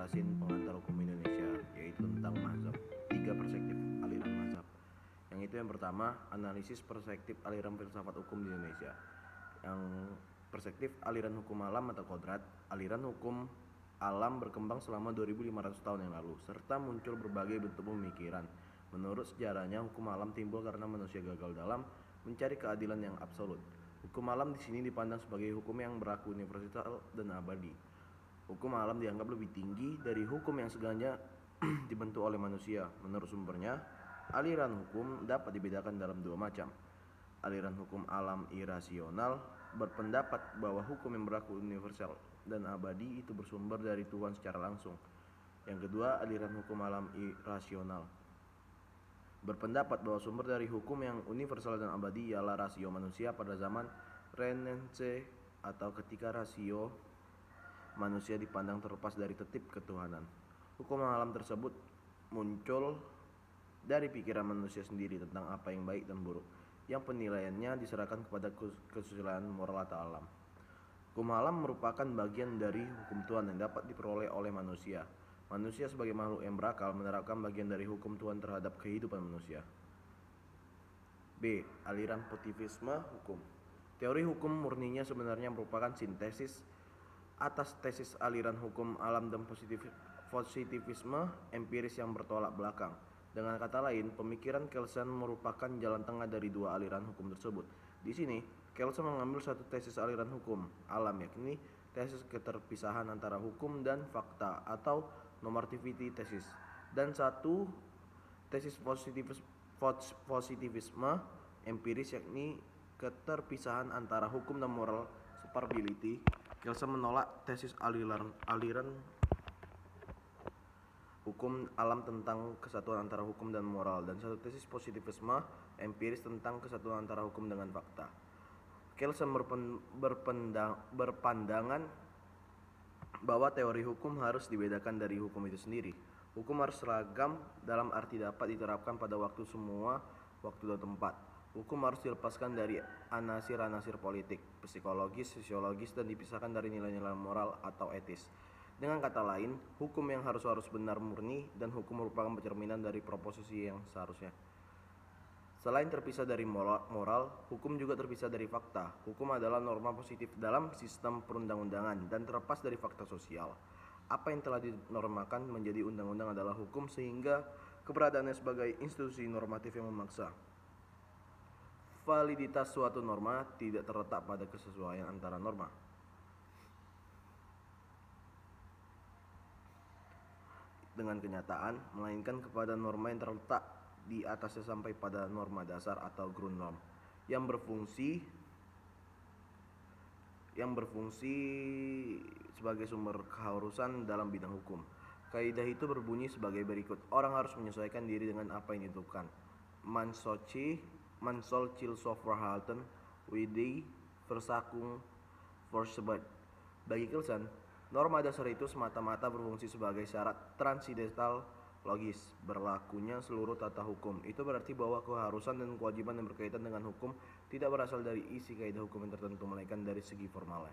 Yasin pengantar hukum Indonesia, yaitu tentang mazhab. 3 perspektif aliran mazhab. Yang itu yang pertama, analisis perspektif aliran filsafat hukum di Indonesia. Yang perspektif aliran hukum alam atau kodrat. Aliran hukum alam berkembang selama 2500 tahun yang lalu, serta muncul berbagai bentuk pemikiran. Menurut sejarahnya, hukum alam timbul karena manusia gagal dalam mencari keadilan yang absolut. Hukum alam di sini dipandang sebagai hukum yang berlaku universal dan abadi. Hukum alam dianggap lebih tinggi dari hukum yang segalanya dibentuk oleh manusia. Menurut sumbernya, aliran hukum dapat dibedakan dalam 2 macam. Aliran hukum alam irasional berpendapat bahwa hukum yang berlaku universal dan abadi itu bersumber dari Tuhan secara langsung. Yang kedua, aliran hukum alam irasional berpendapat bahwa sumber dari hukum yang universal dan abadi ialah rasio manusia pada zaman Renaissance, atau ketika rasio manusia dipandang terlepas dari tertib ketuhanan. Hukum alam tersebut muncul dari pikiran manusia sendiri tentang apa yang baik dan buruk, yang penilaiannya diserahkan kepada kesusilaan moral atau alam. Hukum alam merupakan bagian dari hukum Tuhan yang dapat diperoleh oleh manusia. Manusia sebagai makhluk yang berakal menerapkan bagian dari hukum Tuhan terhadap kehidupan manusia. B. Aliran positivisme hukum. Teori hukum murninya sebenarnya merupakan sintesis atas tesis aliran hukum alam dan positivisme empiris yang bertolak belakang. Dengan kata lain, pemikiran Kelsen merupakan jalan tengah dari 2 aliran hukum tersebut. Di sini, Kelsen mengambil satu tesis aliran hukum alam, yakni tesis keterpisahan antara hukum dan fakta atau normativity tesis, dan satu tesis positivisme empiris, yakni keterpisahan antara hukum dan moral superiority. Kelsen menolak tesis aliran hukum alam tentang kesatuan antara hukum dan moral, dan satu tesis positivisme empiris tentang kesatuan antara hukum dengan fakta. Kelsen berpandangan bahwa teori hukum harus dibedakan dari hukum itu sendiri. Hukum harus seragam dalam arti dapat diterapkan pada waktu semua waktu dan tempat. Hukum harus dilepaskan dari anasir-anasir politik, psikologis, sosiologis, dan dipisahkan dari nilai-nilai moral atau etis. Dengan kata lain, hukum yang harus benar murni, dan hukum merupakan pencerminan dari proposisi yang seharusnya. Selain terpisah dari moral, hukum juga terpisah dari fakta. Hukum adalah norma positif dalam sistem perundang-undangan dan terlepas dari fakta sosial. Apa yang telah dinormakan menjadi undang-undang adalah hukum, sehingga keberadaannya sebagai institusi normatif yang memaksa. Validitas suatu norma tidak terletak pada kesesuaian antara norma dengan kenyataan, melainkan kepada norma yang terletak di atasnya sampai pada norma dasar atau Grundnorm yang berfungsi sebagai sumber keharusan dalam bidang hukum. Kaidah itu berbunyi sebagai berikut: orang harus menyesuaikan diri dengan apa yang ditentukan. Man soll zichzelf verhalten wie die Verfassung vorsieht. Bagi Kelsen, norma dasar itu semata-mata berfungsi sebagai syarat transidental logis berlakunya seluruh tata hukum. Itu berarti bahwa keharusan dan kewajiban yang berkaitan dengan hukum tidak berasal dari isi kaidah hukum yang tertentu, melainkan dari segi formalnya.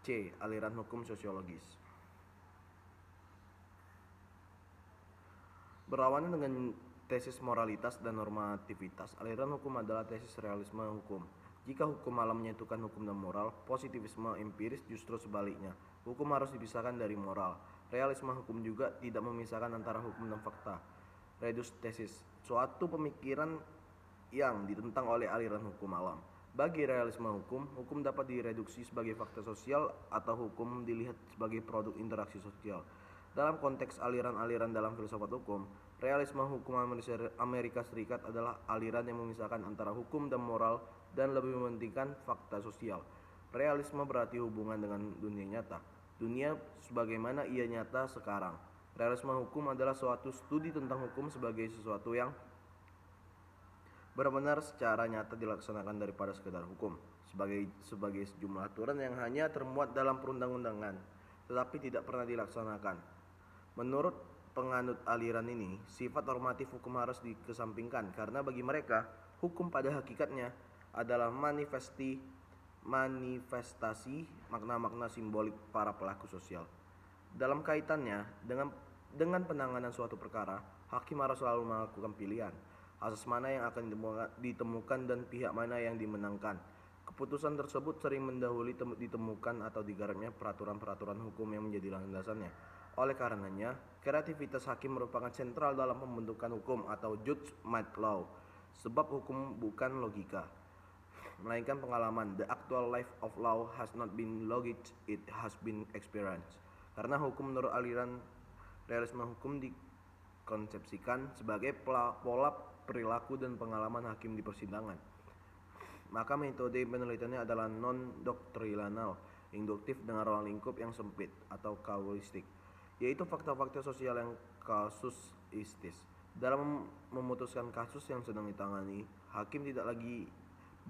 C. Aliran hukum sosiologis. Berlawanan dengan tesis moralitas dan normativitas, aliran hukum adalah tesis realisme hukum. Jika hukum alam menyatukan hukum dan moral, positivisme empiris justru sebaliknya. Hukum harus dipisahkan dari moral. Realisme hukum juga tidak memisahkan antara hukum dan fakta. Redus tesis, suatu pemikiran yang ditentang oleh aliran hukum alam. Bagi realisme hukum, hukum dapat direduksi sebagai fakta sosial atau hukum dilihat sebagai produk interaksi sosial. Dalam konteks aliran-aliran dalam filsafat hukum, realisme hukum Amerika Serikat adalah aliran yang memisahkan antara hukum dan moral dan lebih mementingkan fakta sosial. Realisme berarti hubungan dengan dunia nyata, dunia sebagaimana ia nyata sekarang. Realisme hukum adalah suatu studi tentang hukum sebagai sesuatu yang benar-benar secara nyata dilaksanakan daripada sekedar hukum, sebagai sejumlah aturan yang hanya termuat dalam perundang-undangan tetapi tidak pernah dilaksanakan. Menurut penganut aliran ini, sifat normatif hukum harus dikesampingkan karena bagi mereka, hukum pada hakikatnya adalah manifestasi makna-makna simbolik para pelaku sosial. Dalam kaitannya dengan penanganan suatu perkara, hakim harus selalu melakukan pilihan asas mana yang akan ditemukan dan pihak mana yang dimenangkan. Keputusan tersebut sering mendahului ditemukan atau digarapnya peraturan-peraturan hukum yang menjadi landasannya. Oleh karenanya, kreativitas hakim merupakan sentral dalam pembentukan hukum atau judgment law. Sebab hukum bukan logika, melainkan pengalaman. The actual life of law has not been logic, it has been experience. Karena hukum menurut aliran realisme hukum dikonsepsikan sebagai pola perilaku dan pengalaman hakim di persidangan. Maka metode penelitiannya adalah non-doktrinal, induktif dengan ruang lingkup yang sempit atau kausistik, yaitu fakta-fakta sosial yang kasusistis. Dalam memutuskan kasus yang sedang ditangani, hakim tidak lagi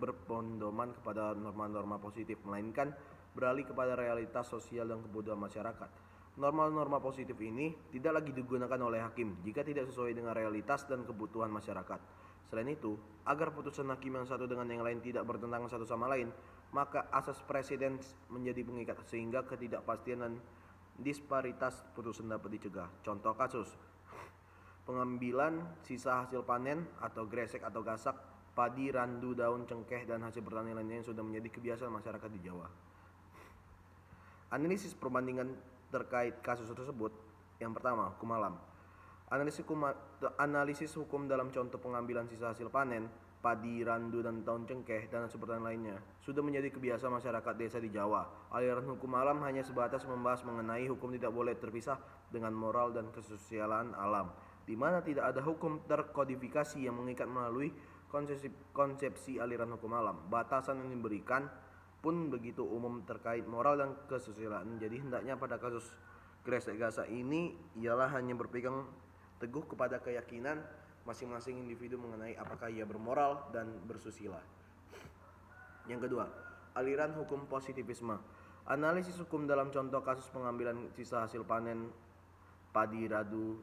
berpedoman kepada norma-norma positif, melainkan beralih kepada realitas sosial dan kebutuhan masyarakat. Norma-norma positif ini tidak lagi digunakan oleh hakim jika tidak sesuai dengan realitas dan kebutuhan masyarakat. Selain itu, agar putusan hakim yang satu dengan yang lain tidak bertentangan satu sama lain, maka asas presiden menjadi pengikat sehingga ketidakpastian dan disparitas putusan dapat dicegah. Contoh kasus: pengambilan sisa hasil panen atau gresek atau gasak, padi, randu, daun, cengkeh, dan hasil pertanian lainnya yang sudah menjadi kebiasaan masyarakat di Jawa. Analisis perbandingan terkait kasus tersebut. Yang pertama, hukum alam. Analisis hukum dalam contoh pengambilan sisa hasil panen, padi, randu, dan daun cengkeh, dan hasil pertanian lainnya sudah menjadi kebiasaan masyarakat desa di Jawa. Aliran hukum alam hanya sebatas membahas mengenai hukum tidak boleh terpisah dengan moral dan kesosialan alam, di mana tidak ada hukum terkodifikasi yang mengikat melalui konsepsi aliran hukum alam. Batasan yang diberikan pun begitu umum terkait moral dan kesusilaan. Jadi hendaknya pada kasus gresek gasak ini ialah hanya berpegang teguh kepada keyakinan masing-masing individu mengenai apakah ia bermoral dan bersusila. Yang kedua, aliran hukum positivisme. Analisis hukum dalam contoh kasus pengambilan sisa hasil panen padi, randu,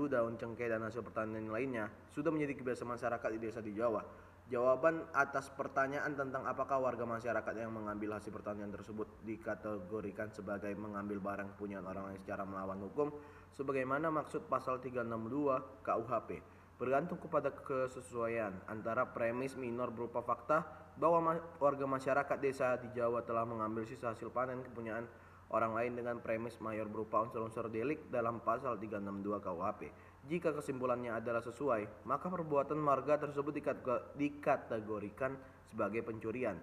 daun cengkeh, dan hasil pertanian lainnya sudah menjadi kebiasaan masyarakat di desa di Jawa. Jawaban atas pertanyaan tentang apakah warga masyarakat yang mengambil hasil pertanian tersebut dikategorikan sebagai mengambil barang kepunyaan orang lain secara melawan hukum sebagaimana maksud pasal 362 KUHP, bergantung kepada kesesuaian antara premis minor berupa fakta bahwa warga masyarakat desa di Jawa telah mengambil sisa hasil panen kepunyaan orang lain dengan premis mayor berupa unsur-unsur delik dalam pasal 362 KUHP. Jika kesimpulannya adalah sesuai, maka perbuatan warga tersebut dikategorikan sebagai pencurian.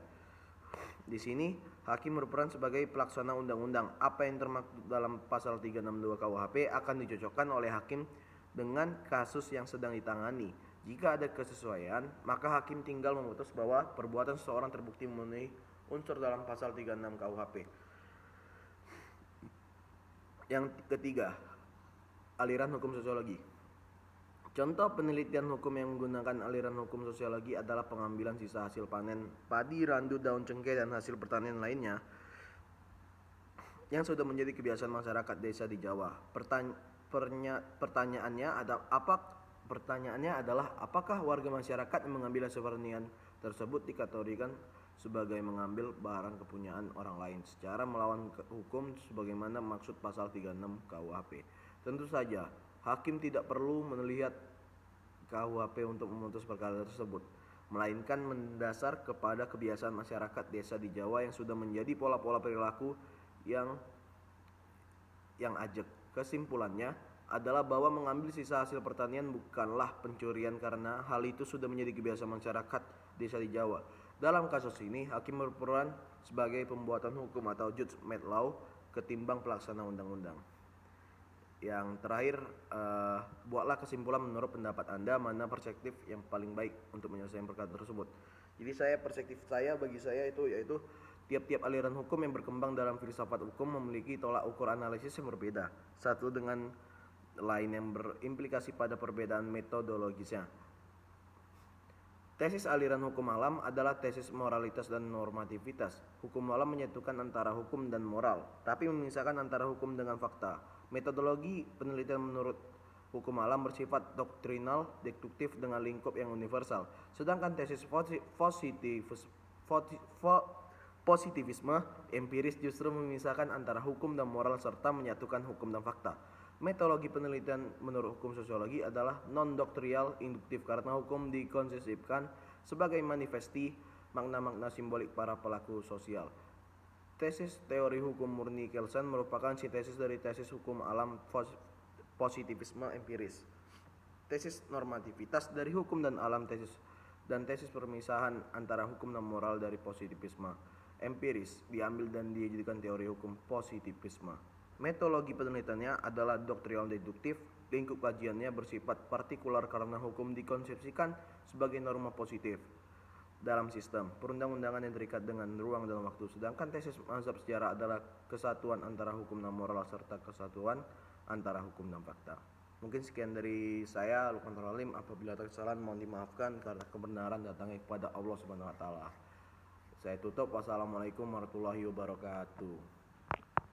Di sini, hakim berperan sebagai pelaksana undang-undang. Apa yang termaktub dalam pasal 362 KUHP akan dicocokkan oleh hakim dengan kasus yang sedang ditangani. Jika ada kesesuaian, maka hakim tinggal memutus bahwa perbuatan seseorang terbukti memenuhi unsur dalam pasal 36 KUHP. Yang ketiga, aliran hukum sosiologi. Contoh penelitian hukum yang menggunakan aliran hukum sosiologi adalah pengambilan sisa hasil panen padi, randu, daun cengkeh, dan hasil pertanian lainnya yang sudah menjadi kebiasaan masyarakat desa di Jawa. Pertanyaannya adalah apakah warga masyarakat yang mengambil hasil pertanian tersebut dikategorikan sebagai mengambil barang kepunyaan orang lain secara melawan hukum sebagaimana maksud pasal 36 KUHP. Tentu saja, hakim tidak perlu melihat KUHP untuk memutus perkara tersebut, melainkan mendasar kepada kebiasaan masyarakat desa di Jawa yang sudah menjadi pola-pola perilaku yang ajek. Kesimpulannya adalah bahwa mengambil sisa hasil pertanian bukanlah pencurian karena hal itu sudah menjadi kebiasaan masyarakat desa di Jawa. Dalam kasus ini, hakim berperan sebagai pembuatan hukum atau judgment law ketimbang pelaksana undang-undang. Yang terakhir, buatlah kesimpulan menurut pendapat Anda mana perspektif yang paling baik untuk menyelesaikan perkara tersebut. Jadi perspektif saya bagi saya itu yaitu tiap-tiap aliran hukum yang berkembang dalam filsafat hukum memiliki tolak ukur analisis yang berbeda, satu dengan lain yang berimplikasi pada perbedaan metodologisnya. Tesis aliran hukum alam adalah tesis moralitas dan normativitas. Hukum alam menyatukan antara hukum dan moral, tapi memisahkan antara hukum dengan fakta. Metodologi penelitian menurut hukum alam bersifat doktrinal, deduktif dengan lingkup yang universal. Sedangkan tesis Positivisme empiris justru memisahkan antara hukum dan moral serta menyatukan hukum dan fakta. Metodologi penelitian menurut hukum sosiologi adalah non-doktrial induktif karena hukum dikonsepsikan sebagai manifesti makna-makna simbolik para pelaku sosial. Tesis teori hukum murni Kelsen merupakan sintesis dari tesis hukum alam positivisme empiris. Tesis normativitas dari hukum dan alam tesis permisahan antara hukum dan moral dari positivisme empiris diambil dan dijadikan teori hukum positivisme. Metodologi penelitiannya adalah doktrinal deduktif. Lingkup kajiannya bersifat partikular karena hukum dikonsepsikan sebagai norma positif dalam sistem perundang-undangan yang terikat dengan ruang dan waktu. Sedangkan tesis mazhab sejarah adalah kesatuan antara hukum dan moral serta kesatuan antara hukum dan fakta. Mungkin sekian dari saya, Lukman Halim. Apabila ada kesalahan mohon dimaafkan karena kebenaran datangnya kepada Allah Subhanahu wa taala. Saya tutup. Wassalamualaikum warahmatullahi wabarakatuh.